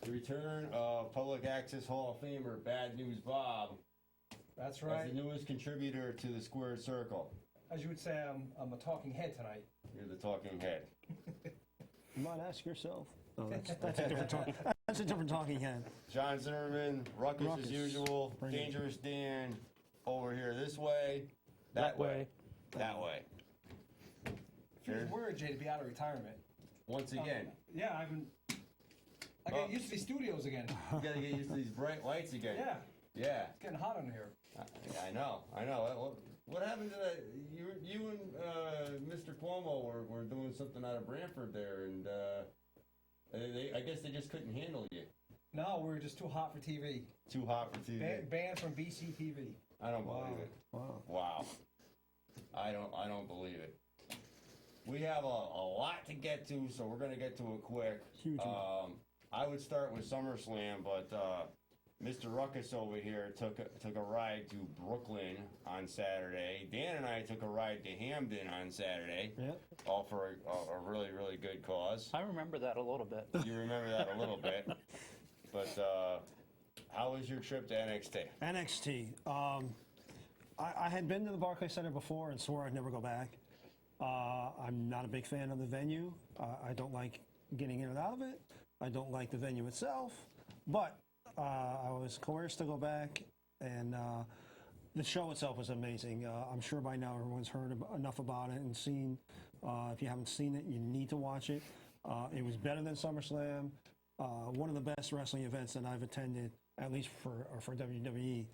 The return of Public Access Hall of Famer Bad News Bob That's as right. the newest contributor to the Squared Circle. As you would say, I'm a talking head tonight. You're the talking head. You might ask yourself. Oh, that's a different talk. That's a different talking head. John Zimmerman, Ruckus as Ruckus. usual, Bring it. Dangerous Dan, over here this way, That way. that way. Feels weird, Jay, to be out of retirement. Once again, Yeah, I got used to these studios again. you gotta get used to these bright lights again. Yeah, Yeah. it's getting hot in here. I know. What happened to that? You and Mr. Cuomo were doing something out of Brantford there, and I guess they just couldn't handle you. No, we're just too hot for TV. Too hot for TV. Banned from BCTV. I don't believe it. Wow. Wow. I don't believe it. We have a lot to get to, so we're gonna get to it quick. Huge one. I would start with SummerSlam, but Mr. Ruckus over here took a ride to Brooklyn on Saturday. Dan and I took a ride to Hamden on Saturday. Yep. All for a really, really good cause. I remember that a little bit. You remember that a little bit. But how was your trip to NXT? NXT. I had been to the Barclays Center before and swore I'd never go back. I'm not a big fan of the venue. I don't like getting in and out of it. I don't like the venue itself. But I was coerced to go back, and the show itself was amazing. I'm sure by now everyone's heard enough about it and seen. If you haven't seen it, you need to watch it. It was better than SummerSlam. One of the best wrestling events that I've attended, at least for WWE,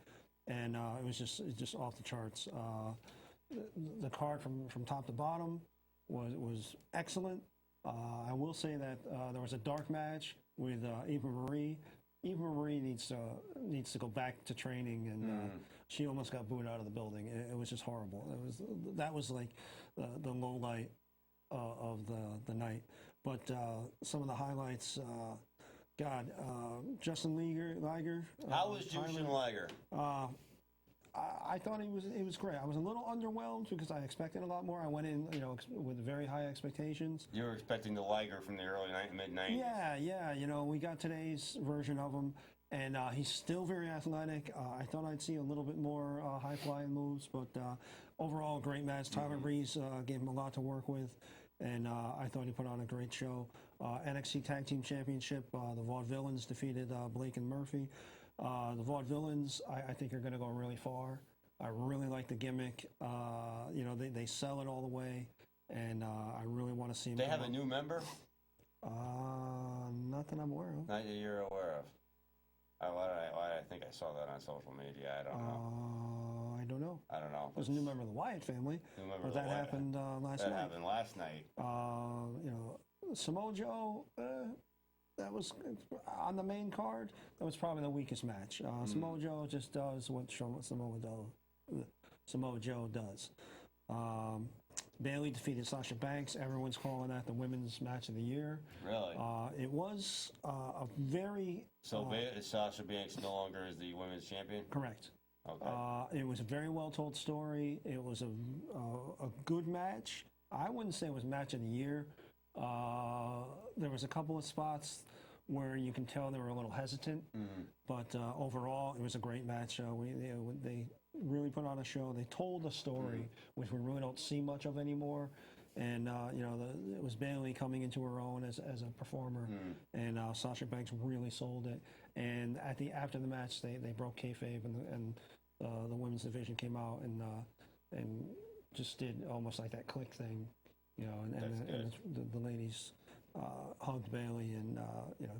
and it was just off the charts. The card from top to bottom was excellent. I will say that there was a dark match with Eva Marie. Eva Marie needs to go back to training, and she almost got booed out of the building. It was just horrible. That was like the low light of the night. But some of the highlights, Justin Liger. How was Jushin Liger? I thought it was great. I was a little underwhelmed because I expected a lot more. I went in, with very high expectations. You were expecting the Liger from the early mid-90s. Yeah. We got today's version of him, and he's still very athletic. I thought I'd see a little bit more high-flying moves, but overall, a great match. Tyler Breeze gave him a lot to work with, and I thought he put on a great show. NXT Tag Team Championship, the Vaudevillains defeated Blake and Murphy. The Vaudevillains, I think, are going to go really far. I really like the gimmick. They sell it all the way, and I really want to see them. They have a new member? Not that I'm aware of. Not that you're aware of. I think I saw that on social media. I don't know. I don't know. I don't know. There's a new member of the Wyatt family, New member but of the that Wyatt. happened last That night. happened last night. Samoa Joe, that was on the main card. That was probably the weakest match. Samoa Joe just does what Samoa Joe does. Bayley defeated Sasha Banks. Everyone's calling that the women's match of the year. Really? It was a very So Sasha Banks no longer is the women's champion? correct. Okay. It was a very well told story. It was a good match. I wouldn't say it was match of the year. There was a couple of spots where you can tell they were a little hesitant, but overall it was a great match. They really put on a show. They told a story, which we really don't see much of anymore. And it was Bayley coming into her own as a performer, and Sasha Banks really sold it. And after the match, they broke kayfabe, and the women's division came out and just did almost like that click thing, and the ladies hugged Bayley and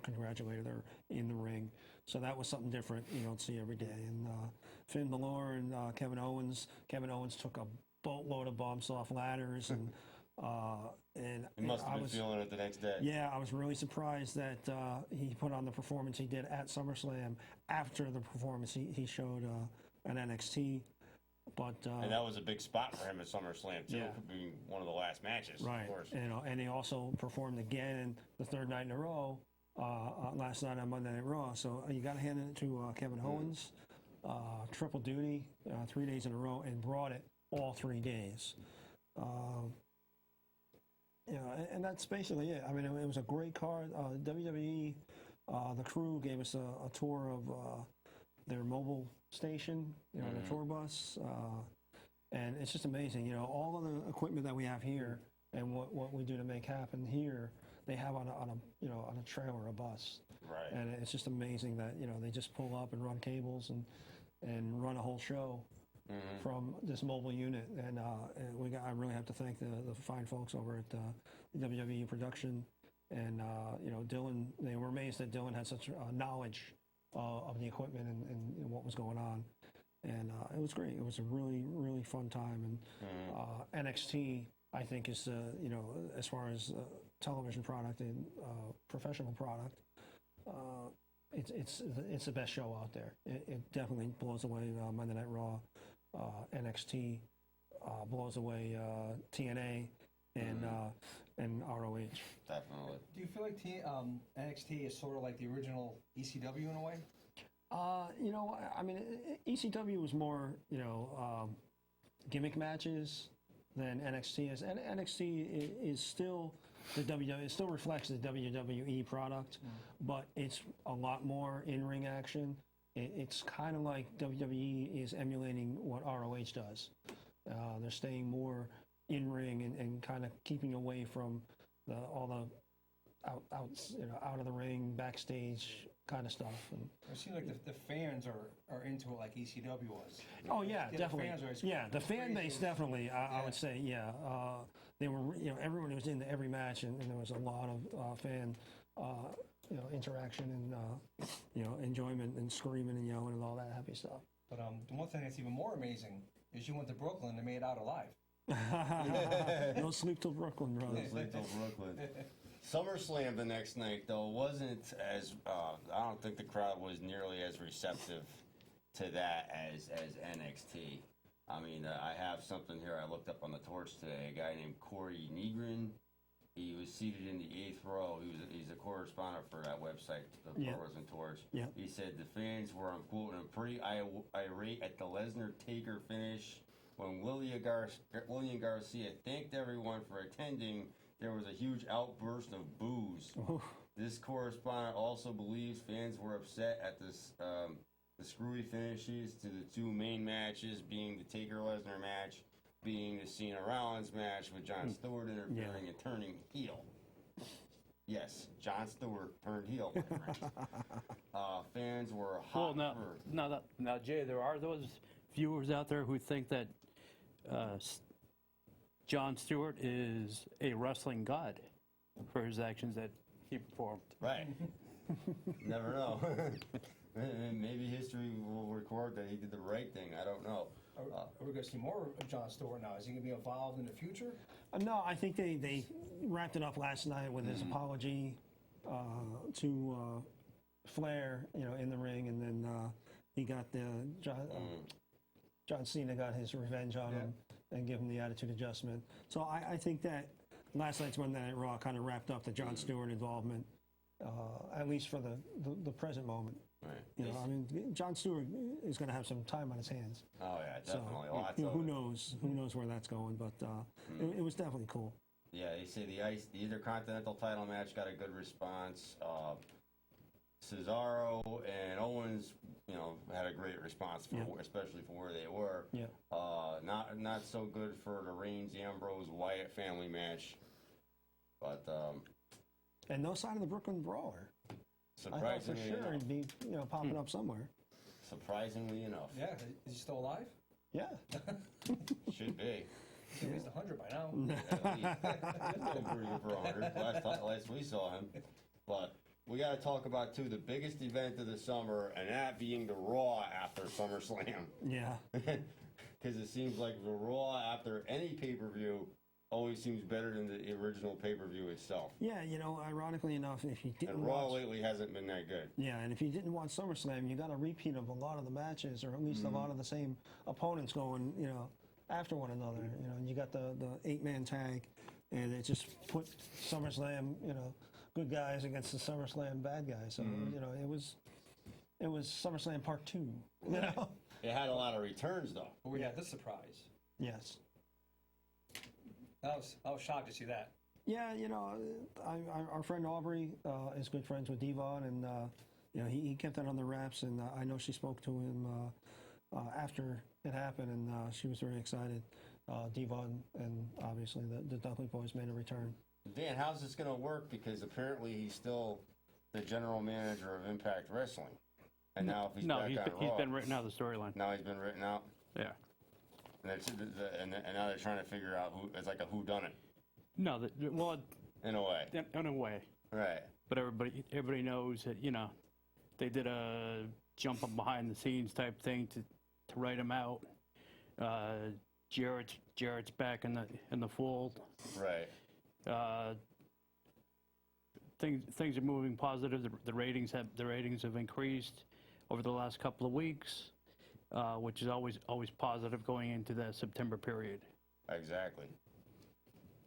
congratulated her in the ring. So that was something different you don't see every day. And Finn Balor and Kevin Owens. Kevin Owens took a boatload of bumps off ladders and. He must have been feeling it the next day. Yeah, I was really surprised that he put on the performance he did at SummerSlam after the performance he showed at NXT. But and that was a big spot for him at SummerSlam, too, Yeah. being one of the last matches, right, of course. and he also performed again the third night in a row, last night on Monday Night Raw. So you got to hand it to Kevin Owens, triple duty, 3 days in a row, and brought it all 3 days. And that's basically it. I mean, it was a great card. WWE The crew gave us a tour of their mobile station, the tour bus, and it's just amazing. All of the equipment that we have here and what we do to make happen here, they have on a trailer, a bus. Right. And it's just amazing that they just pull up and run cables and run a whole show from this mobile unit. And I really have to thank the fine folks over at WWE Production and Dylan. They were amazed that Dylan had such knowledge of the equipment and what was going on. And it was great. It was a really, really fun time. And NXT, I think, is as far as television product and professional product, it's the best show out there. It definitely blows away Monday Night Raw. NXT blows away TNA and ROH. Definitely. Do you feel like NXT is sort of like the original ECW in a way? I mean, ECW was more, gimmick matches than NXT is. And NXT is still the WWE. It still reflects the WWE product, but it's a lot more in-ring action. It's kind of like WWE is emulating what ROH does. They're staying more in-ring and kind of keeping away from all the out of the ring, backstage kind of stuff. And It seems like the fans are into it like ECW was. oh yeah, The definitely. fans are The fan base definitely. I would say they were. Everyone was into every match, and there was a lot of fan. Interaction and enjoyment and screaming and yelling and all that happy stuff. But the one thing that's even more amazing is you went to Brooklyn and made it out alive. No sleep till Brooklyn, brother. No sleep till Brooklyn. SummerSlam the next night, though, wasn't as, I don't think the crowd was nearly as receptive to that as NXT. I mean, I have something here I looked up on the Torch today. A guy named Corey Negrin. He was seated in the 8th row. He's a correspondent for that website, the Pro Wrestling Torch. Yeah. He said the fans were, I'm quoting him, pretty irate at the Lesnar-Taker finish. When William Garcia thanked everyone for attending, there was a huge outburst of boos. This correspondent also believes fans were upset at the screwy finishes to the two main matches, being the Taker-Lesnar match, being the Cena Rollins match with Jon Stewart interfering and turning heel. Yes, Jon Stewart turned heel. Fans were hot. Well, now, Jay, there are those viewers out there who think that Jon Stewart is a wrestling god for his actions that he performed. Right. Never know. Maybe history will record that he did the right thing. I don't know. Are we going to see more of Jon Stewart now? Is he going to be involved in the future? No, I think they wrapped it up last night with his apology to Flair, in the ring, and then he got John Cena got his revenge on him and give him the attitude adjustment. So I think that last night's Monday Night Raw kind of wrapped up the Jon Stewart involvement, at least for the present moment. Right. I mean, Jon Stewart is going to have some time on his hands. Oh yeah, definitely. So, Lots of who it. knows? Who knows where that's going? But it was definitely cool. Yeah, they say the Intercontinental title match got a good response. Cesaro and Owens, had a great response, especially for where they were. Yeah. Not so good for the Reigns Ambrose Wyatt family match, but And no sign of the Brooklyn Brawler. I thought for surprisingly sure enough, he'd be popping up somewhere. surprisingly enough, Yeah. Is he still alive? Yeah. should be. He's at least 100 by now. At least. He's been pretty good for 100 last we saw him. But we got to talk about the biggest event of the summer, and that being the Raw after SummerSlam. Yeah. Because it seems like the Raw after any pay-per-view always seems better than the original pay-per-view itself. Yeah, ironically enough, if you didn't And Raw watch, lately hasn't been that good. yeah, and if you didn't watch SummerSlam, you got a repeat of a lot of the matches, or at least a lot of the same opponents going, after one another. And you got the 8-man tag, and it just put SummerSlam, good guys against the SummerSlam bad guys. So it was SummerSlam Part 2. It had a lot of returns though. But we had this surprise. Yes. I was shocked to see that. Yeah, our friend Aubrey is good friends with Devon, and he kept that on the wraps, and I know she spoke to him after it happened, and she was very excited. Devon and obviously the Dudley boys made a return. Dan, how's this going to work? Because apparently he's still the general manager of Impact Wrestling, and now if he's No, back he's on been, Raw, he's been written out of the storyline. now he's been written out, Yeah. and now they're trying to figure out who. It's like a whodunit No, well, in a way, in a way. right? But everybody knows that, they did a jump up behind the scenes type thing to write him out. Jarrett's back in the fold. Right. Things are moving positive. The ratings have increased over the last couple of weeks, which is always positive going into the September period. Exactly.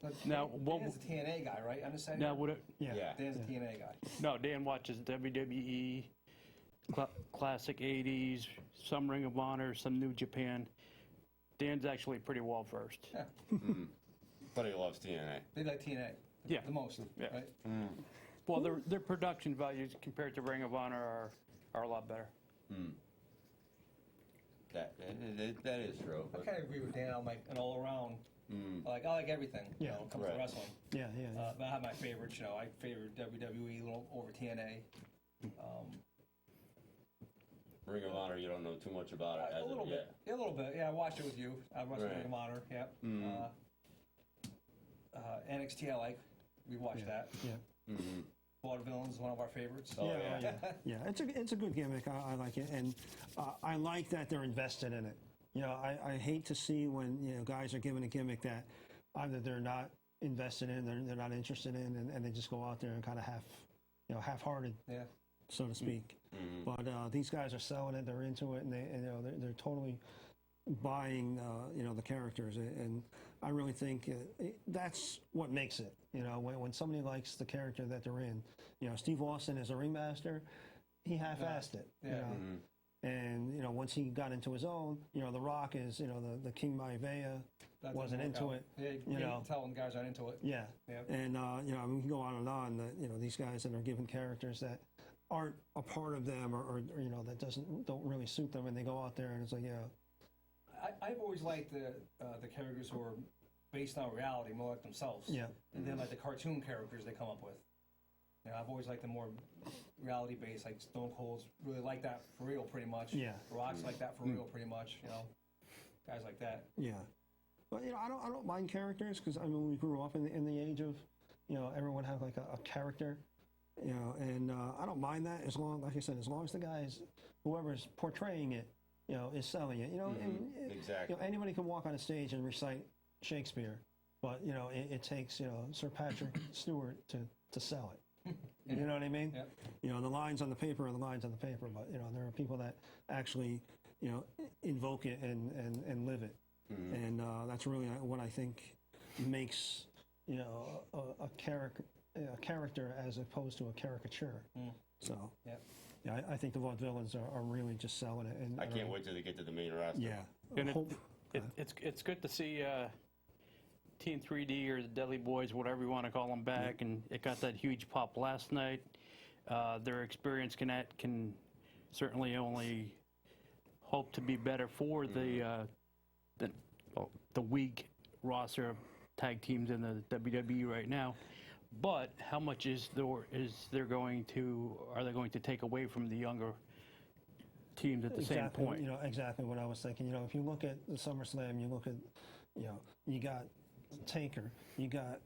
But Now, Dan's a TNA guy, right? Understand? Now, would it? Yeah. Dan's a TNA guy. No, Dan watches WWE, classic '80s, some Ring of Honor, some New Japan. Dan's actually pretty well versed. Yeah. But he loves TNA. They like TNA. Yeah. The most. Yeah. Right? Well, their production values compared to Ring of Honor are a lot better. That is true. I But, kind of agree with Dan. I'm like an all around. I like everything. Yeah. When it comes Right. to wrestling. Yeah. But I have my favorites. I favor WWE a little over TNA. Ring of Honor, you don't know too much about it A as little of bit. yet. Yeah, a little bit. Yeah, I watched it with you. I watched Right. Ring of Honor. Yeah. NXT, I like. We watched that. Yeah. Vaudevillains is one of our favorites. Oh, yeah. Yeah, it's a good gimmick. I like it, and I like that they're invested in it. I hate to see when guys are given a gimmick that either they're not invested in, they're not interested in, and they just go out there and kind of half-hearted, Yeah. so to speak. But these guys are selling it; they're into it, and they're totally buying the characters, and I really think that's what makes it. When somebody likes the character that they're in. Steve Austin as a ringmaster, he half-assed it. Yeah. And once he got into his own, The Rock is the King Maivia That wasn't doesn't into work it. out. Yeah, you can tell when guys aren't into it. Yeah. Yeah. And we can go on and on. That these guys that are given characters that aren't a part of them, or that don't really suit them, and they go out there and it's like I've always liked the characters who are based on reality, more like themselves. Yeah. And then like the cartoon characters they come up with. I've always liked the more reality based, like Stone Cold's really like that for real, pretty much. Yeah. Rock's like that for real, pretty much. Guys like that. Yeah. But I don't mind characters because we grew up in the age of everyone have like a character, and I don't mind that as long, like I said, as long as the guys, whoever's portraying it, is selling it. And, Exactly. anybody can walk on a stage and recite Shakespeare, but it takes Sir Patrick Stewart to sell it. You know what I mean? Yep. The lines on the paper are the lines on the paper, but there are people that actually invoke it and live it, and that's really what I think makes a character as opposed to a caricature. So Yep. yeah, I think the Vaudevillains are really just selling it. And I can't wait till they get to the main roster. Yeah, And Hope- it's good to see Team 3D or the Dudley Boys, whatever you want to call them, back, and it got that huge pop last night. Their experience can certainly only hope to be better for the weak roster of tag teams in the WWE right now. But how much are they going to take away from the younger teams at the same point? Exactly what I was thinking. If you look at the SummerSlam, you look at you got Taker, you got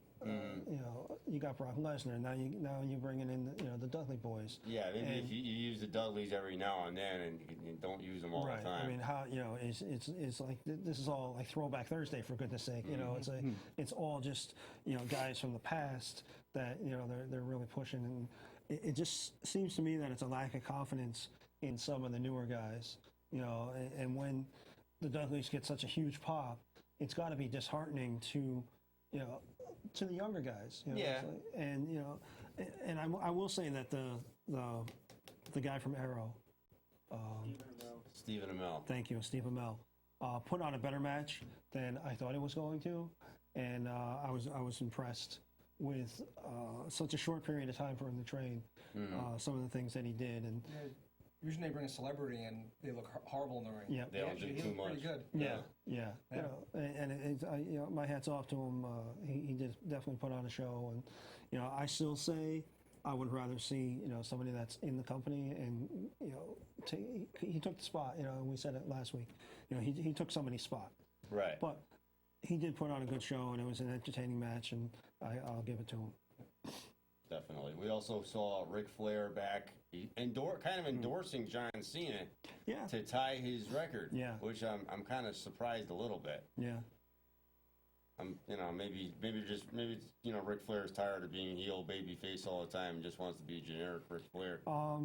you got Brock Lesnar. Now you're bringing in the Dudley Boys. Yeah, maybe if you use the Dudleys every now and then, and you don't use them all Right. the time. I mean, how it's like this is all like Throwback Thursday, for goodness sake. It's like it's all just guys from the past that they're really pushing, and it just seems to me that it's a lack of confidence in some of the newer guys. And when the Dudleys get such a huge pop, it's got to be disheartening to to the younger guys. Yeah. It's like- and I will say that the guy from Arrow. Stephen Amell. Thank you, Steve Amell. Put on a better match than I thought he was going to, and I was impressed with such a short period of time for him to train. Some of the things that he did, and Yeah, usually they bring a celebrity and they look horrible in the ring. yeah, They don't Actually, do he too looked much. pretty good. yeah, yeah. Yeah. You know, and you know, my hat's off to him. He did definitely put on a show, and you know, I still say I would rather see, you know, somebody that's in the company and, you know, he took the spot. You know, we said it last week. You know, he took somebody's spot, Right. but he did put on a good show, and it was an entertaining match, and I'll give it to him. Definitely. We also saw Ric Flair back, kind of endorsing John Cena Yeah, to tie his record. Yeah. Which I'm kind of surprised a little bit. yeah. You know, maybe it's, you know, Ric Flair's tired of being heel baby face all the time and just wants to be generic Ric Flair.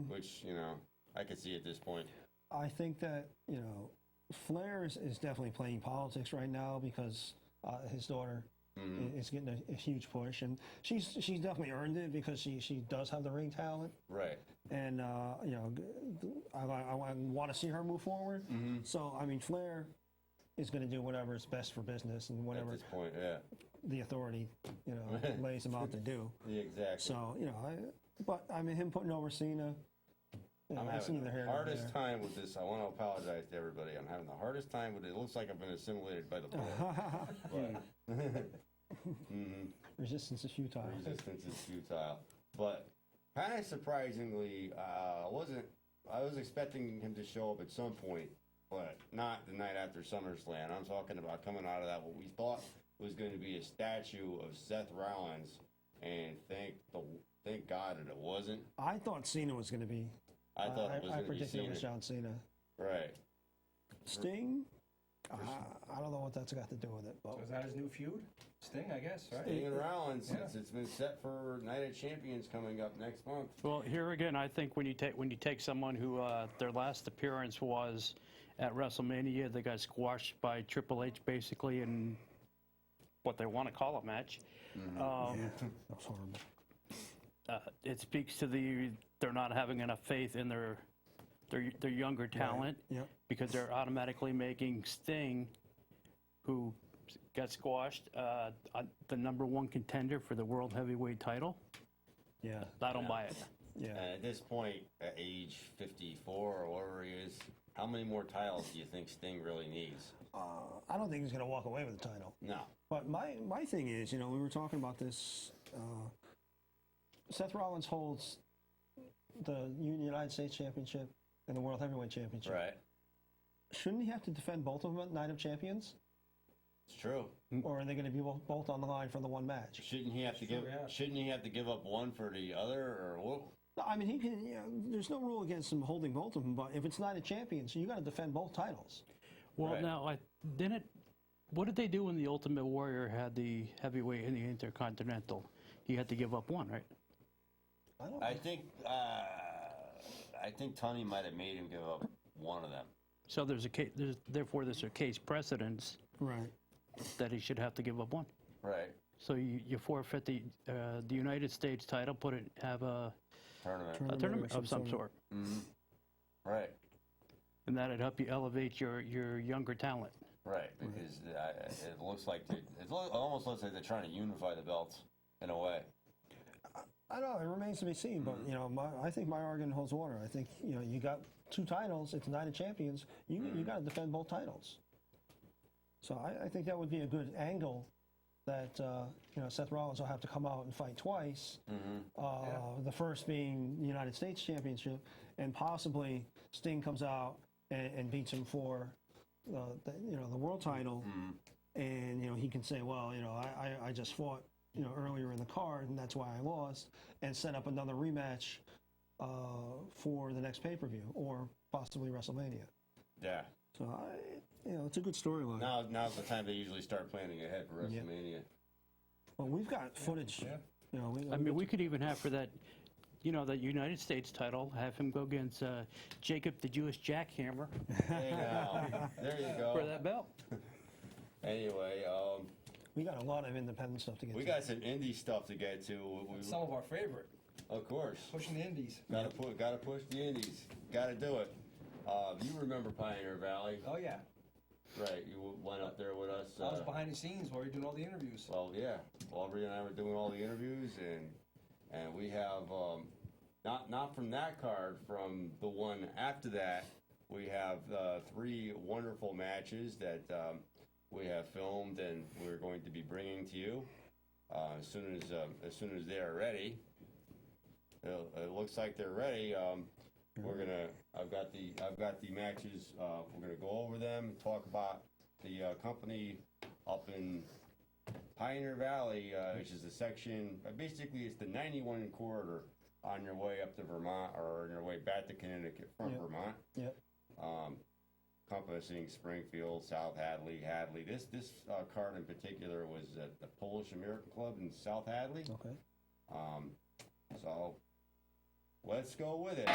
Which, you know, I could see at this point. I think that, you know, Flair is definitely playing politics right now because his daughter is getting a huge push, and she's definitely earned it because she does have the ring talent, Right. and you know, I want to see her move forward. So I mean, Flair is going to do whatever is best for business and At whatever this point, yeah. the authority, you know, lays him out to do. Yeah, exactly. So you know, but I mean, him putting over Cena. You know, I'm that's having neither the here nor hardest there. time with this. I want to apologize to everybody. I'm having the hardest time with it. It looks like I've been assimilated by the board. Resistance is futile. Resistance is futile. But kind of surprisingly, I was expecting him to show up at some point, but not the night after SummerSlam. I'm talking about coming out of that, what we thought was going to be a statue of Seth Rollins, and thank God that it wasn't. I thought Cena was going to be. I thought it was I going to be predicted it Cena. was John Cena. Right. Sting? I don't know what that's got to do with it, but So is that his new feud? Sting, I guess, right? Sting and Rollins, Yeah. it's been set for Night of Champions coming up next month. Well, here again, I think when you take someone who their last appearance was at WrestleMania, they got squashed by Triple H basically in what they want to call a match. that was horrible. It speaks to they're not having enough faith in their younger talent Yep. because they're automatically making Sting, who got squashed, the #1 contender for the World Heavyweight title. Yeah. I don't buy it. Yeah. And at this point, at age 54 or whatever he is, how many more titles do you think Sting really needs? I don't think he's going to walk away with the title. No. But my thing is, you know, we were talking about this. Seth Rollins holds the United States Championship and the World Heavyweight Championship. Right. Shouldn't he have to defend both of them at Night of Champions? It's true. Or are they going to be both on the line for the one match? Shouldn't he have to give? yeah. Shouldn't he have to give up one for the other, or what? No, I mean, he can. You know, there's no rule against him holding both of them, but if it's Night of Champions, you got to defend both titles. Well, Right. now, what did they do when the Ultimate Warrior had the heavyweight and the Intercontinental? He had to give up one, right? I don't. I think Tony might have made him give up one of them. So there's a case precedence Right. that he should have to give up one. Right. So you forfeit the United States title, have a Tournament. Tournament tournament or of some some sort, Right. and that'd help you elevate your younger talent. Right. Because it looks like almost looks like they're trying to unify the belts in a way. I don't know. It remains to be seen, but you know, I think my argument holds water. I think you know you got two titles. It's Night of Champions. You got to defend both titles. So I think that would be a good angle. That you know Seth Rollins will have to come out and fight twice. The first being the United States Championship, and possibly Sting comes out and beats him for the world title, and you know he can say, well, you know I just fought earlier in the card, and that's why I lost, and set up another rematch for the next pay-per-view or possibly WrestleMania. Yeah. So it's a good storyline. Now's the time they usually start planning ahead for WrestleMania. Well, we've got footage. Yeah. You know, I mean, we could even have for that, that United States title, have him go against Jacob the Jewish Jackhammer Hey, now, there you for go. that belt. Anyway, we got a lot of independent stuff to get we to. got some indie stuff to get to. Some of our favorite. Of course. Pushing the indies. Gotta push the indies. Gotta do it. You remember Pioneer Valley? Oh, yeah. Right, you went up there with us. I was behind the scenes while you're doing all the interviews. Well, yeah, Aubrey and I were doing all the interviews, and we have not from that card, from the one after that, we have 3 wonderful matches that we have filmed and we're going to be bringing to you as soon as they are ready. It looks like they're ready. I've got the matches. We're gonna go over them and talk about the company up in Pioneer Valley, which is a section. Basically, it's the 91 corridor on your way up to Vermont or on your way back to Connecticut from Vermont. Yep. Encompassing Springfield, South Hadley, Hadley. This card in particular was at the Polish American Club in South Hadley. Okay. So let's go with it.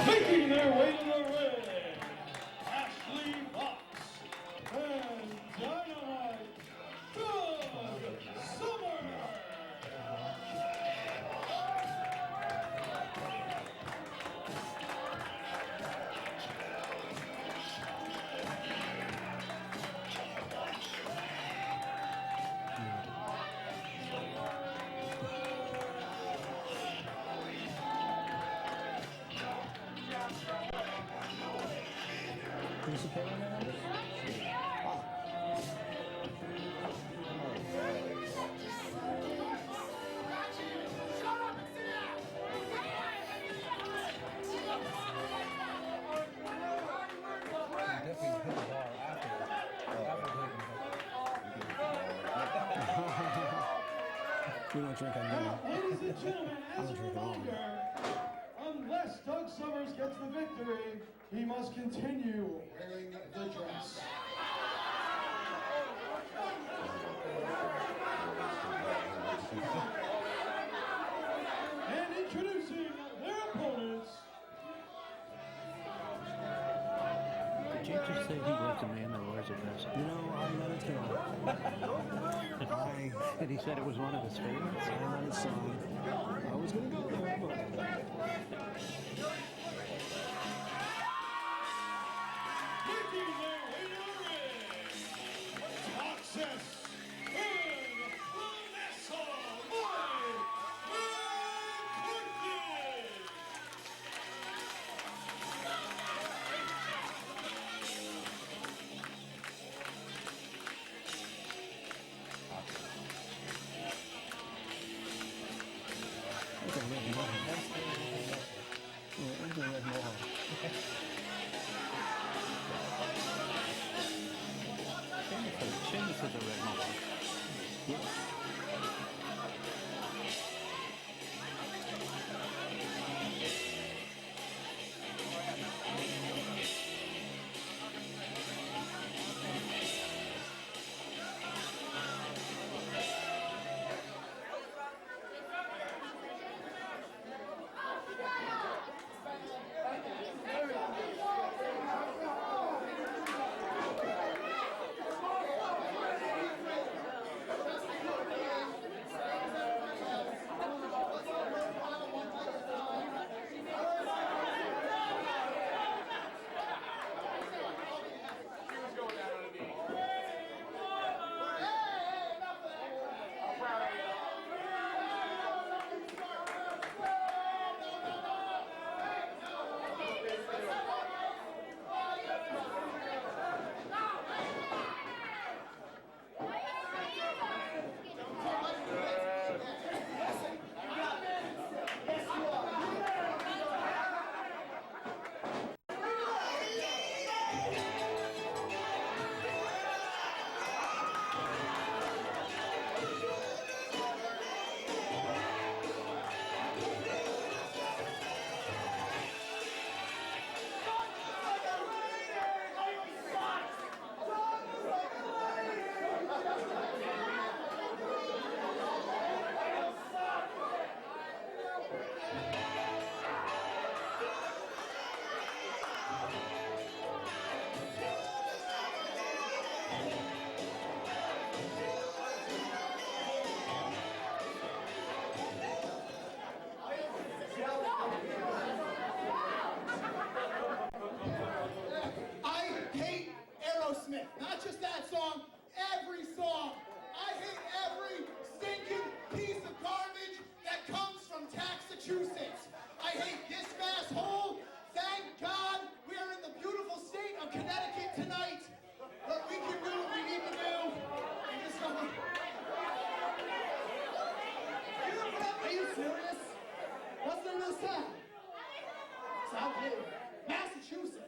Making their way to the ring, Ashley Fox and Dynamite Doug Summer. Who's the player on that? Definitely hit the bar after We don't drink on dinner. Ladies and gentlemen, as a I'll drink it all. reminder, unless Doug Summers gets the victory, he must continue wearing the dress. And introducing their opponents, Did you just say he was a man that wears a dress? You know, I let it go. And he said it was one of his favorites? I let it slide. I was going to go there, but making their way to the ring, Access and Vanessa Lloyd McCarthy. okay, yeah. South Haven, Massachusetts.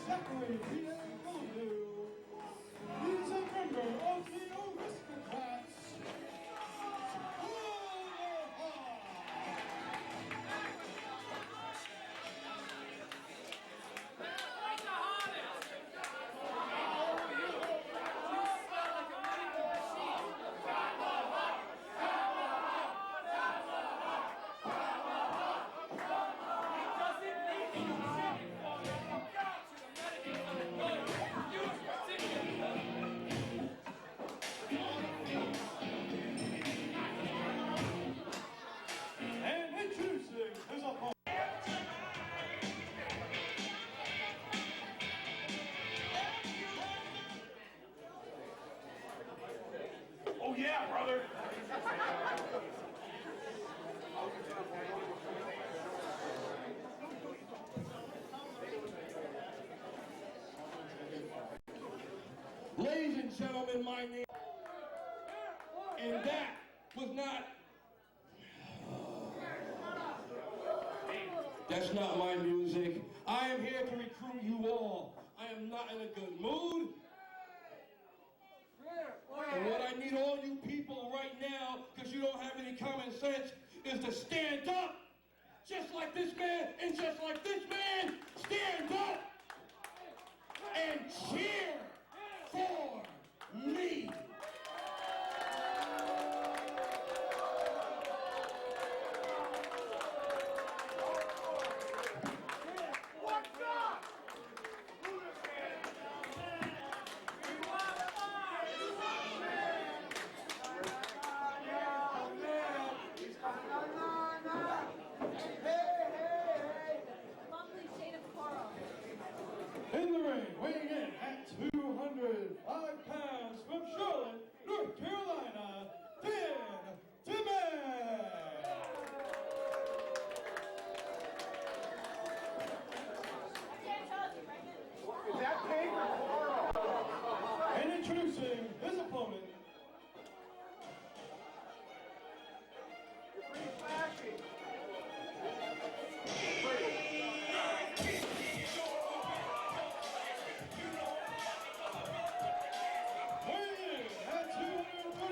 Zachary Biancondu. He's a member of the Aristocrats. And introducing his opponent. Oh yeah, brother. Ladies and gentlemen, my name, and that was not, that's not my music. I am here to recruit you all. I am not in a good mood. And what I need all you people right now, because you don't have any common sense, is to stand up. Just like this man and just like this man, stand up and cheer for me. Lovely shade of coral. In the ring, weighing in at 205 pounds from Charlotte, North Carolina, Dan Timmons. Is that pink or coral? And introducing his opponent, You're pretty flashy. weighing in at 230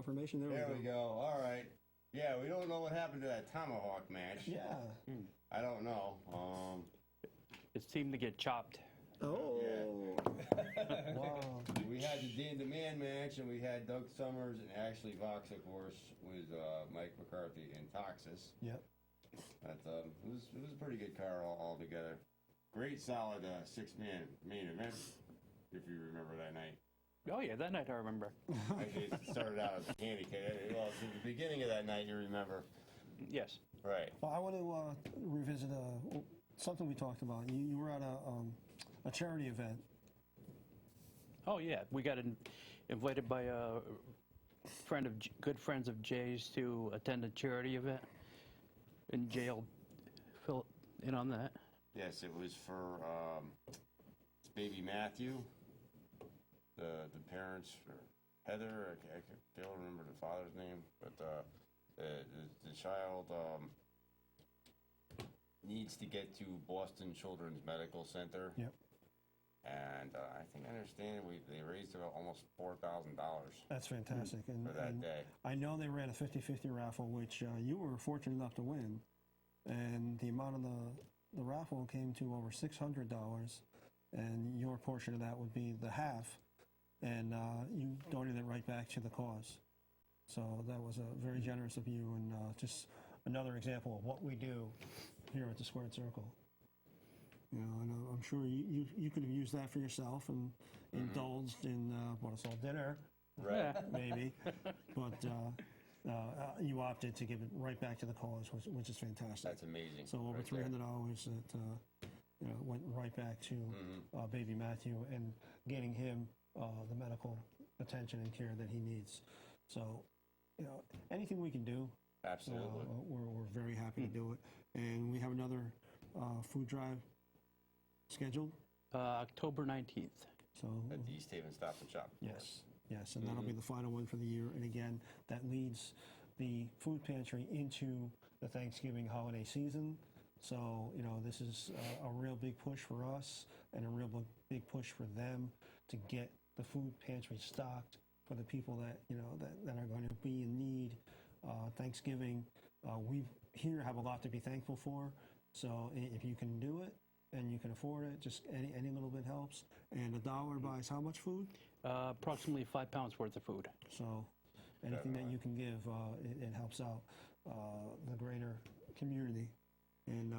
confirmation. There There we we go. go. All right. Yeah, we don't know what happened to that tomahawk match. Yeah. I don't know. It seemed to get chopped. Oh. Wow. We had the Dan the Man match, and we had Doug Summers and Ashley Vox, of course, with Mike McCarthy and Toxis. Yep. But it was a pretty good card all together. Great solid 6-man main event, if you remember that night. Oh yeah, that night I remember. Actually, it started out as a handicap. Well, at the beginning of that night, you remember. Yes. Right. Well, I want to revisit something we talked about. You were at a charity event. Oh yeah, we got invited by a good friends of Jay's to attend a charity event, and Jay will fill in on that. Yes, it was for it's baby Matthew. The parents, or Heather, I don't remember the father's name, but the child needs to get to Boston Children's Medical Center. Yep. And I think I understand they raised about almost $4,000 That's fantastic. And, for that and day. I know they ran a 50-50 raffle, which you were fortunate enough to win. And the amount of the raffle came to over $600, and your portion of that would be the half. And you donated it right back to the cause. So that was very generous of you, and just another example of what we do here at the Squared Circle. You know, and I'm sure you could have used that for yourself and indulged in bought us all dinner, Right. maybe. But you opted to give it right back to the cause, which is fantastic. That's amazing. So over right there. $300 that went right back to baby Matthew and getting him the medical attention and care that he needs. So, anything we can do, Absolutely. we're very happy to do it. And we have another food drive scheduled. October 19th. So At the East Haven Stop and Shop. of course. yes, and that'll be the final one for the year. And again, that leads the food pantry into the Thanksgiving holiday season. So, this is a real big push for us and a real big push for them to get the food pantry stocked for the people that, that are going to be in need. Thanksgiving, we here have a lot to be thankful for. So if you can do it and you can afford it, just any little bit helps. And $1 buys how much food? Approximately 5 pounds worth of food. So anything that you can give, it helps out the greater community. And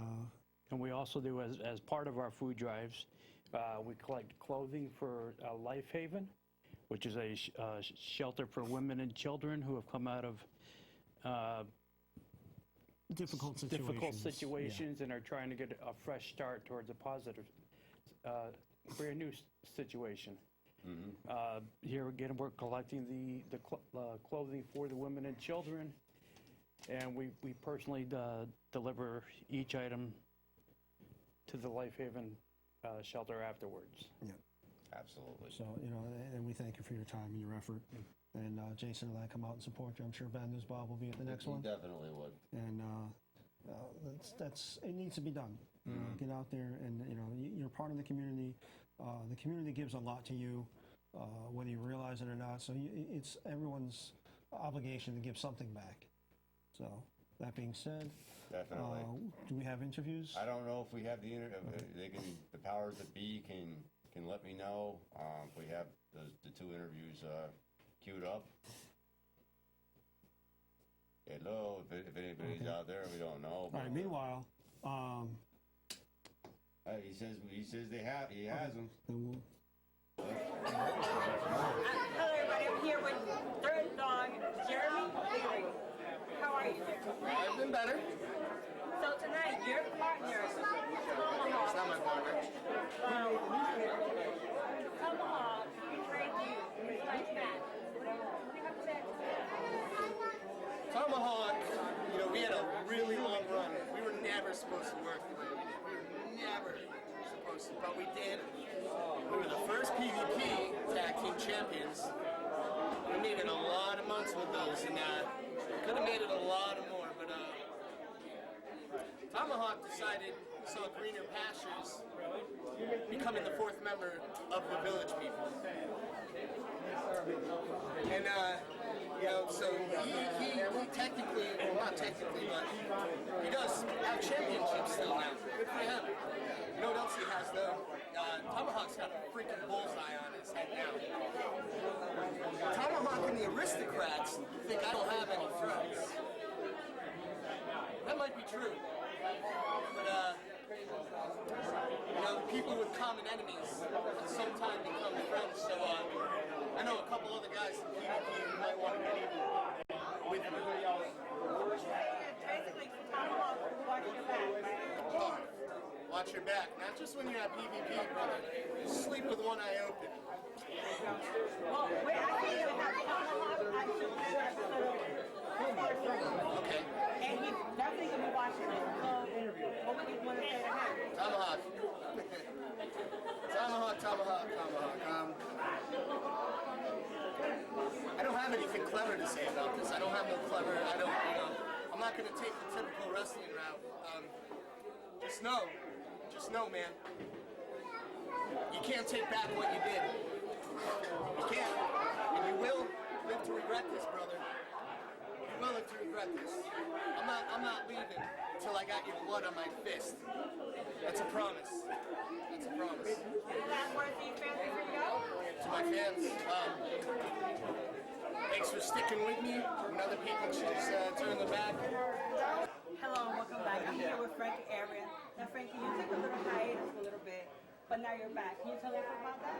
we also do, as part of our food drives, we collect clothing for Life Haven, which is a shelter for women and children who have come out of difficult situations and are trying to get a fresh start towards a positive, brand new situation. Here again, we're collecting the clothing for the women and children, and we personally deliver each item to the Life Haven shelter afterwards. Yeah. Absolutely. So, and we thank you for your time and your effort. And Jason and I come out and support you. I'm sure Bad News Bob will be at the next He one. definitely would. And it needs to be done. Get out there, and you're part of the community. The community gives a lot to you, whether you realize it or not. So it's everyone's obligation to give something back. So that being said, Definitely. do we have interviews? I don't know if we have the powers that be can let me know if we have the 2 interviews queued up. Hello, if anybody's out there, we don't know. All right. Meanwhile, He says he has them. then we'll. Hello, everybody. I'm here with third dog, Jeremy Leary. How are you? I've been better. So tonight, your partner, Tomahawk. It's not my partner. Tomahawk betrayed you in this night's match. What do you have to say? Tomahawk, we had a really long run. We were never supposed to work together. We were never supposed to, but we did. We were the first PvP tag team champions. We made it a lot of months with those, and could have made it a lot more, but Tomahawk decided he saw greener pastures becoming the 4th member of the Village People. And, So he technically, well, not technically, but he does have championships still now. Good for him. You know what else he has though? Tomahawk's got a freaking bullseye on his head now. Tomahawk and the aristocrats think I don't have any friends. That might be true. But, you know, people with common enemies sometimes become friends. So, I know a couple other guys in PvP who might want to get even with me. Basically, Tomahawk, watch your back, right? Oh, watch your back. Not just when you're at PvP, brother. Sleep with one eye open. Well, we're actually going to have Tomahawk on Superman episode of Okay. and he's definitely going to be watching it. So, what would you want to say to him? Tomahawk. Tomahawk. I don't have anything clever to say about this. I don't have no clever, I'm not going to take the typical wrestling route. Just know, man. You can't take back what you did. You can't. And you will live to regret this, brother. You will live to regret this. I'm not leaving until I got your blood on my fist. That's a promise. That's a promise. Last words to your fans before you go? To my fans, thanks for sticking with me when other people choose to turn their back. Hello and welcome back. I'm here with Frankie Arian. Now, Frankie, you took a little hiatus for a little bit, but now you're back. Can you tell us about that?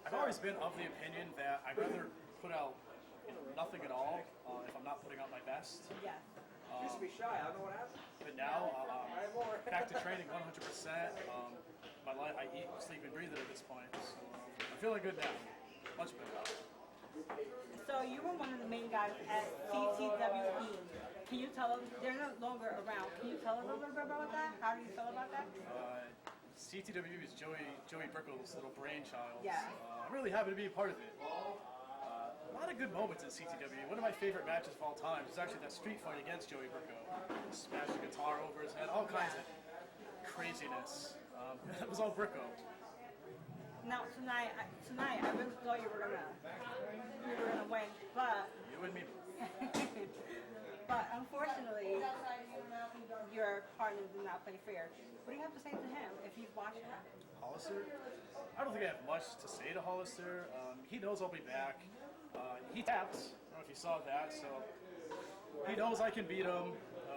I've always been of the opinion that I'd rather put out nothing at all if I'm not putting out my best. Yes. Used to be shy. I don't know what happened. But now, back to training 100%. My life, I eat, sleep, and breathe it at this point. So, I'm feeling good now. Much better. So you were one of the main guys at CTWE. Can you tell us, they're no longer around, can you tell us a little bit about that? How do you feel about that? CTWE is Joey Brickle's little brainchild. Yeah. I'm really happy to be a part of it. A lot of good moments in CTWE. One of my favorite matches of all time is actually that street fight against Joey Bricko. Smashed the guitar over his head, all kinds of craziness. That was all Bricko. Now tonight I really thought you were gonna win, but You and me. but unfortunately your partner did not play fair. What do you have to say to him if he's watching? Hollister? I don't think I have much to say to Hollister. He knows I'll be back. He tapped. I don't know if you saw that. So he knows I can beat him.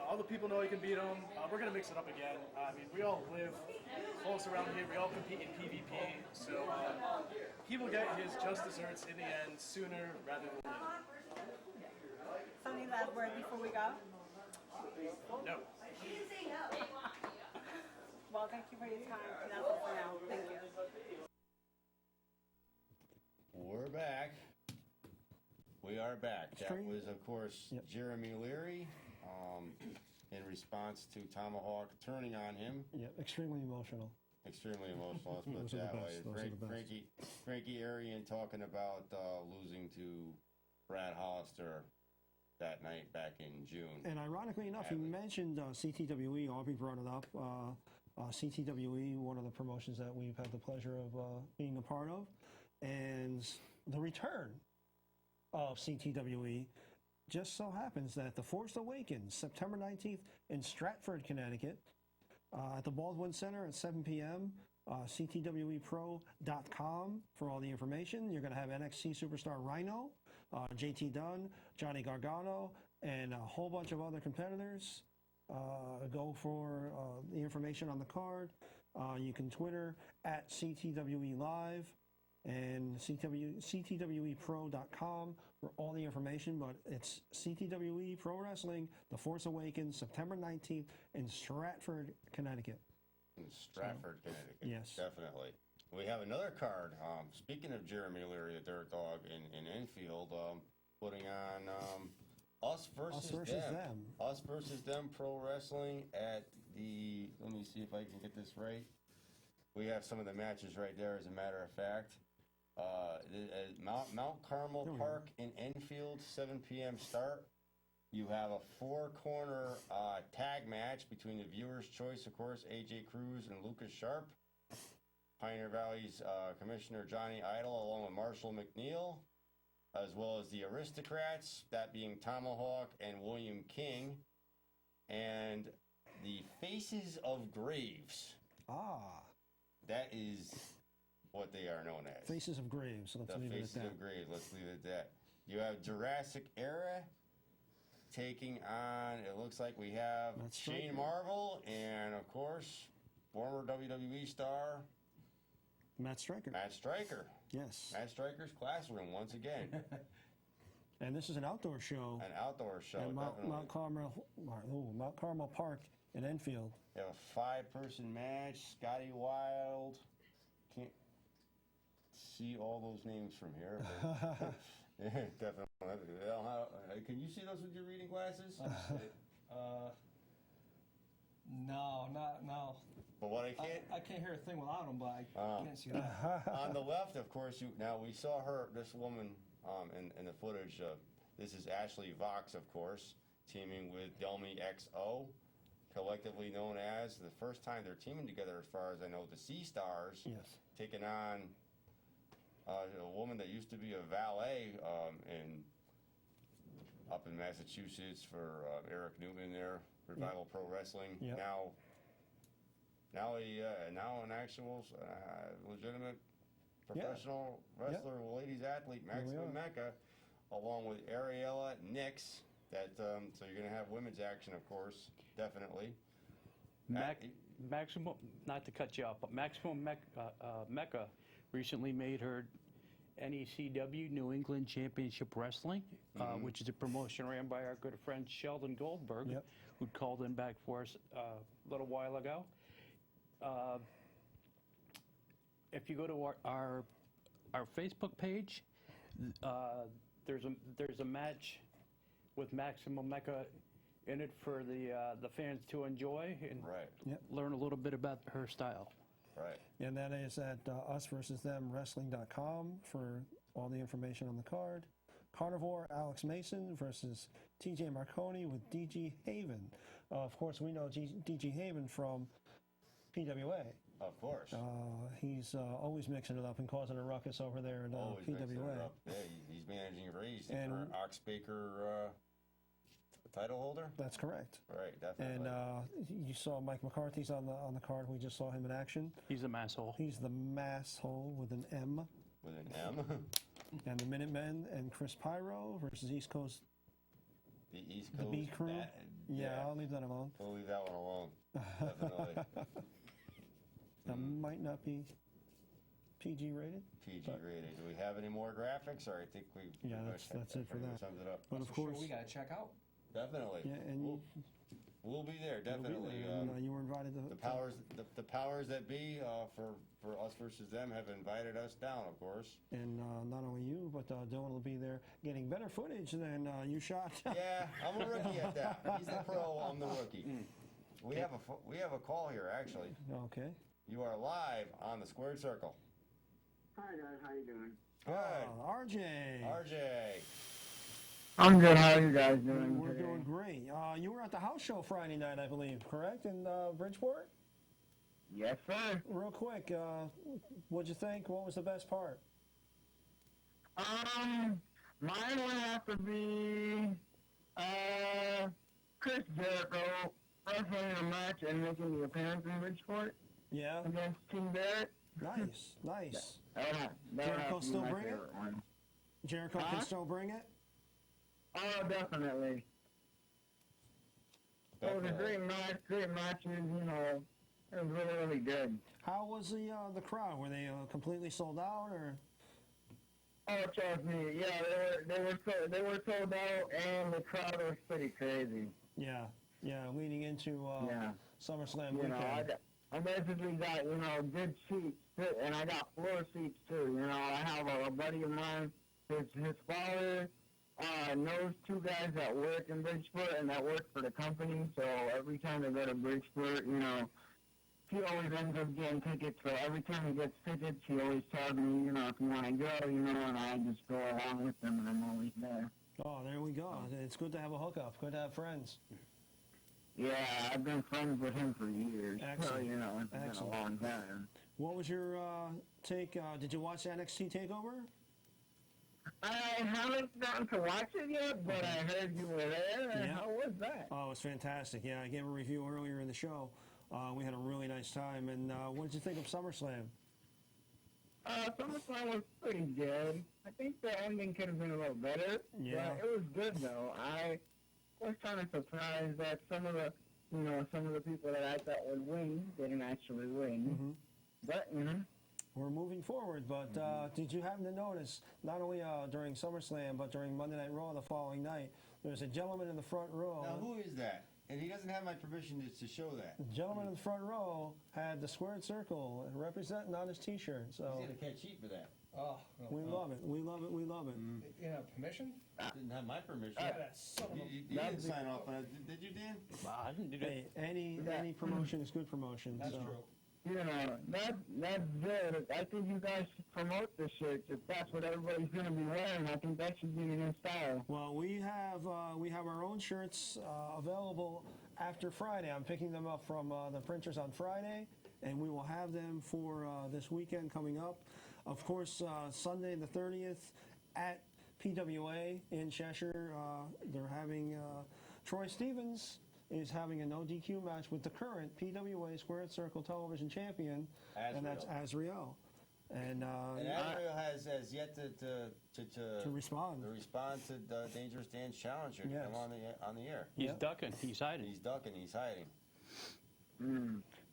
All the people know he can beat him. We're gonna mix it up again. I mean, we all live close around here. We all compete in PvP. So he will get his just desserts in the end sooner rather than later. Any last words before we go? No. Well, thank you for your time. And that's all for now. Thank you. We're back. We are back. That was, of course, Jeremy Leary in response to Tomahawk turning on him. Yeah, extremely emotional. Extremely emotional, let's put it Those are the that best. Those are the best. Frankie Arian talking about losing to Brad Hollister that night back in June. And ironically enough, you mentioned CTWE. Aubrey brought it up. CTWE, one of the promotions that we've had the pleasure of being a part of, and the return of CTWE just so happens that The Force Awakens, September 19th in Stratford, Connecticut, at the Baldwin Center at 7 p.m. CTWEPro.com for all the information. You're going to have NXT superstar Rhino, JT Dunn, Johnny Gargano, and a whole bunch of other competitors. Go for the information on the card. You can Twitter at CTWE Live and CTWEPro.com for all the information. But it's CTWE Pro Wrestling, The Force Awakens, September 19th in Stratford, Connecticut. In Stratford, Connecticut. Yes. Definitely. We have another card. Speaking of Jeremy Leary, the Dirt Dog, in Enfield, putting on Us versus them. Us versus Them Pro Wrestling at the, let me see if I can get this right. We have some of the matches right there, as a matter of fact. Mount Carmel Park in Enfield, 7 p.m. start. You have a four-corner tag match between the viewer's choice, of course, AJ Cruz and Lucas Sharp. Pioneer Valley's Commissioner Johnny Idol along with Marshall McNeil. as well as the Aristocrats, that being Tomahawk and William King, and the Faces of Graves. Ah, That is what they are known as. Faces of Graves. Let's The leave it at Faces that. of Graves. Let's leave it at that. You have Jurassic Era taking on, it looks like we have That's Shane right. Marvel and, of course, former WWE star Matt Striker. Matt Striker. Yes. Matt Striker's Classroom once again. And this is an outdoor show An outdoor show, at definitely. Mount Carmel Park in Enfield. They have a 5-person match. Scotty Wild. Can't see all those names from here. But yeah, definitely. They don't have- can you see those with your reading glasses? No. But what I can't. I can't hear a thing without them, but I Oh. can't see that. On the left, of course, now we saw this woman in the footage. This is Ashley Vox, of course, teaming with Delmy XO, collectively known as, the first time they're teaming together, as far as I know, the Sea Stars, Yes. taking on a woman that used to be a valet up in Massachusetts for Eric Newman there, Revival Pro Wrestling. Yep. Now an actual legitimate professional wrestler, ladies athlete, Maximum Mecca, along with Ariella Nix. That so you're gonna have women's action, of course, definitely. Maximum, not to cut you off, but Maximum Mecca recently made her NECW New England Championship Wrestling, which is a promotion ran by our good friend Sheldon Goldberg, Yep. who called in back for us a little while ago. If you go to our Facebook page, there's a match with Maximum Mecca in it for the fans to enjoy and Right. learn a little bit about her style. Right. And that is at usversusthemwrestling.com for all the information on the card. Carnivore Alex Mason versus TJ Marconi with DG Haven. Of course, we know DG Haven from PWA. Of course. He's always mixing it up and causing a ruckus over there in Always mixing it PWA. up. Yeah, he's managing Rays, the And- current Ox Baker title holder. That's correct. Right, definitely. And you saw Mike McCarthy's on the card. We just saw him in action. He's a masshole. He's the masshole with an M. With an M. And the Minutemen and Chris Pyro versus East Coast, The East the Coast. B Crew. Bat- Yeah, I'll leave that alone. We'll leave that one alone. Definitely. That might not be PG rated. PG rated. Do we have any more graphics? Or I think we. Yeah, pretty that's much it for pretty much that. sums it up. But of For sure, course, we gotta check out. Definitely. yeah, and We'll be there. you'll be Definitely. there. And, you were invited to. The powers that be for us versus them have invited us down, of course. And not only you, but Dylan will be there getting better footage than you shot. Yeah, I'm a rookie at that. He's the pro. I'm the rookie. We have a call here actually. Okay. You are live on the Squared Circle. Hi guys, how you doing? Good. RJ. RJ. I'm good. How are you guys doing We're today? doing great. You were at the house show Friday night, I believe, correct? In Bridgeport? Yes, sir. Real quick, what'd you think? What was the best part? Mine would have to be Chris Jericho wrestling a match and making the appearance in Bridgeport Yeah? against Team Barrett. Nice, nice. That would Jericho have to be still my bring it? favorite one. Jericho Huh? can still bring it? Oh, definitely. It was a great match, great matches, you know. It was really, really good. How was the crowd? Were they completely sold out, or? Oh, trust me, yeah, they were sold out, and the crowd was pretty crazy. Yeah, leading into Yeah. SummerSlam You know, weekend. I basically got, you know, good seats, too, and I got floor seats too. You know, I have a buddy of mine, his father knows two guys that work in Bridgeport and that work for the company, so every time they go to Bridgeport, you know, he always ends up getting tickets, so every time he gets tickets, he always tells me, you know, if you want to go, you know, and I just go along with him, and I'm always there. Oh, there we go. It's good to have a hookup. Good to have friends. Yeah, I've been friends with him for years, so, Excellent. you know, it's been Excellent. a long time. What was your take? Did you watch NXT Takeover? I haven't gotten to watch it yet, but I heard you were there. And Yeah. how was that? Oh, it's fantastic. Yeah, I gave a review earlier in the show. We had a really nice time. And what did you think of SummerSlam? SummerSlam was pretty good. I think the ending could have been a little better. Yeah. But it was good though. I was kind of surprised that some of the people that I thought would win didn't actually win. But We're moving forward, but did you happen to notice, not only during SummerSlam, but during Monday Night Raw the following night, there was a gentleman in the front row. Now, who is that? And he doesn't have my permission to show that. The gentleman in the front row had the squared circle representing on his T-shirt. So He's gonna catch heat for that. Oh, we love it. We love it. We love it. you know, permission? Didn't have my permission. That son of a- You didn't sign off on it, did you, Dan? I didn't do that. Hey, any promotion is good promotion. That's so. true. that's good. I think you guys should promote this shirt. If that's what everybody's going to be wearing, I think that should be the new style. Well, we have our own shirts available after Friday. I'm picking them up from the printers on Friday, and we will have them for this weekend coming up. Of course, Sunday the 30th at PWA in Cheshire, they're having Troy Stevens is having a no DQ match with the current PWA Squared Circle Television Champion, and that's Azrael. And Azrael has yet to respond. To respond to the Dangerous Dan's challenge here to Yes. come on the air. He's ducking. He's hiding. He's ducking. He's hiding.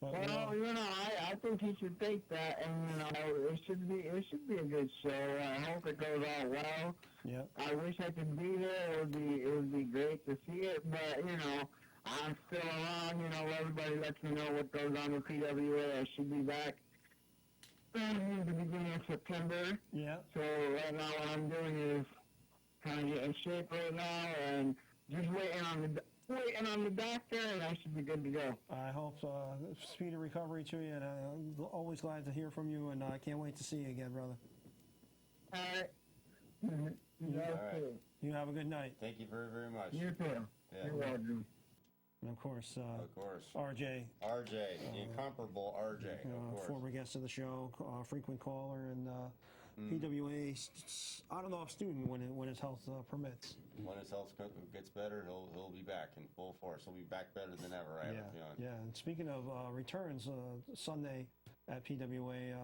But, Well, I think he should take that, and it should be a good show. I hope it goes out well. yeah. I wish I could be there. It would be great to see it, but I'm still around. Everybody lets me know what goes on with PWA. I should be back in the beginning of September. Yeah. So right now, what I'm doing is kind of getting in shape right now, and just waiting on the doctor, and I should be good to go. I hope speedy recovery to you, and I'm always glad to hear from you, and I can't wait to see you again, brother. All right. You guys All right. too. You have a good night. Thank you very, very much. You too. Yeah. You're welcome. And of course, Of course. RJ, RJ, the incomparable RJ, of course. former guest of the show, frequent caller, and PWA on-and-off student when his health permits. When his health gets better, he'll be back in full force. He'll be back better than ever, I have a feeling. Yeah. And speaking of returns, Sunday at PWA,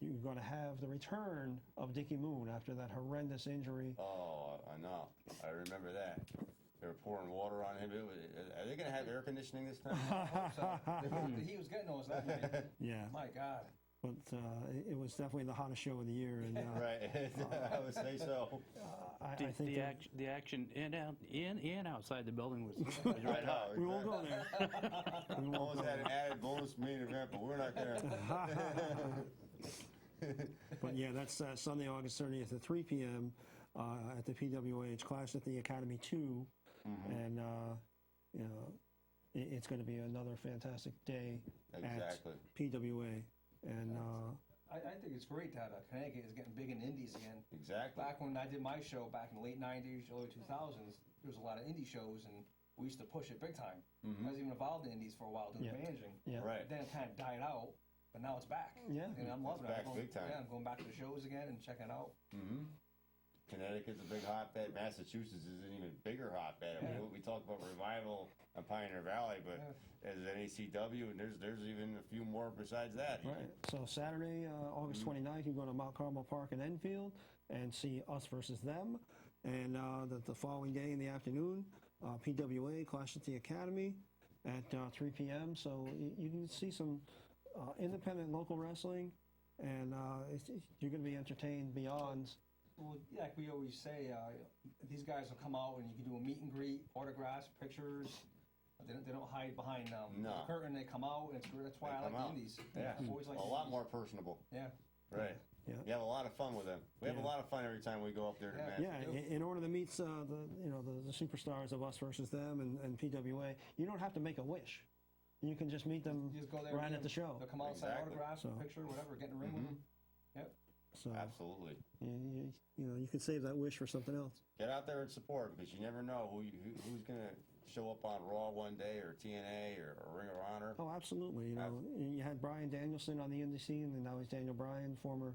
you're going to have the return of Dickie Moon after that horrendous injury. Oh, I know. I remember that. They were pouring water on him. Are they going to have air conditioning this time? He was getting those that night. Yeah. My God. But it was definitely the hottest show of the year. And, Right. I would say so. I think The action in and outside the building was right I know, hot. we won't go there. We won't Almost go had an there. added bonus main event, but we're not going to. But yeah, that's Sunday, August 30th at 3 p.m. At the PWH Clash at the Academy 2. And, it's going to be another fantastic day Exactly. at PWA. And I think it's great that Connecticut is getting big in indies again. Exactly. Back when I did my show back in the late 90s, early 2000s, there was a lot of indie shows, and we used to push it big time. I was even involved in indies for a while doing managing. yeah. Right. Then it kind of died out, but now it's back. Yeah. And I'm loving it. back I'm going, big time. Yeah, I'm going back to the shows again and checking it out. Connecticut's a big hotbed. Massachusetts is an even bigger hotbed. I mean, we talk about Revival and Pioneer Valley, but as an ACW, and there's even a few more besides that. Right. So Saturday, August 29th, you go to Mount Carmel Park in Enfield and see us versus them. And the following day in the afternoon, PWA Clash at the Academy at 3 p.m. So you can see some independent local wrestling, and you're going to be entertained beyond. Well, yeah, like we always say, these guys will come out and you can do a meet and greet, autographs, pictures. They don't hide behind No. the curtain. They come out, and that's why I like the indies. Yeah. I've always liked A the lot indies. more personable. Yeah. Right. Yeah. You have a lot of fun with them. We have a lot of fun every time we go up there to match. Yeah, in order to meet the superstars of us versus them and PWA, you don't have to make a wish. You can just meet them You just go there right and at the show. They'll come out, sign Exactly. autographs, So- picture, whatever, get in the ring with them. Yep. So Absolutely. you can save that wish for something else. Get out there and support, because you never know who's going to show up on Raw one day, or TNA, or Ring of Honor. Oh, absolutely. You had Brian Danielson on the indie scene, and now he's Daniel Bryan, former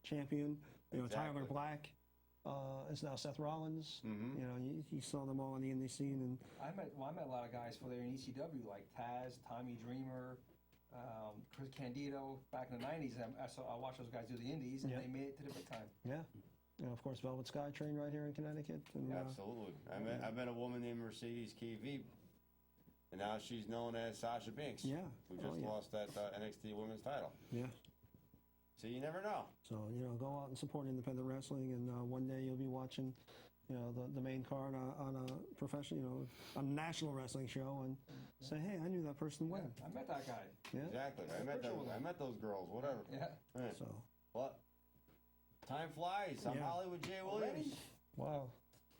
champion. Tyler Exactly. Black is now Seth Rollins. Mm-hmm. You know, you saw them all in the indie scene, and I met a lot of guys for there in ECW, like Taz, Tommy Dreamer, Chris Candido. Back in the '90s, I watched those guys do the indies, and Yeah. they made it to the big time. yeah. You know, of course, Velvet Sky trained right here in Connecticut. And, Absolutely. I met a woman named Mercedes KV, and now she's known as Sasha Banks. Yeah. Who just Oh, yeah. lost that NXT Women's title. Yeah. So you never know. So, you know, go out and support independent wrestling, and one day you'll be watching, you know, the main card on a professional, you know, a national wrestling show, and say, hey, I knew that person when. I met that guy. Yeah. Exactly. I met those girls. Whatever. Yeah. Right. So, What? Time flies. I'm Yeah. Hollywood J. Williams. wow.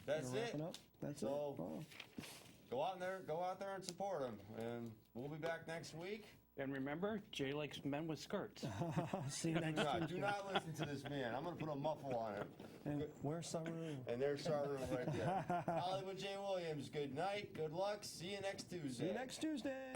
That's We're it. wrapping up. That's So- it. Wow. Go out there and support them. And we'll be back next week. And remember, Jay likes men with skirts. See you next Do Tuesday. not listen to this man. I'm going to put a muffle on him. And where's Summer? And there's Sarver right there. Hollywood J. Williams, good night, good luck. See you next Tuesday. See you next Tuesday.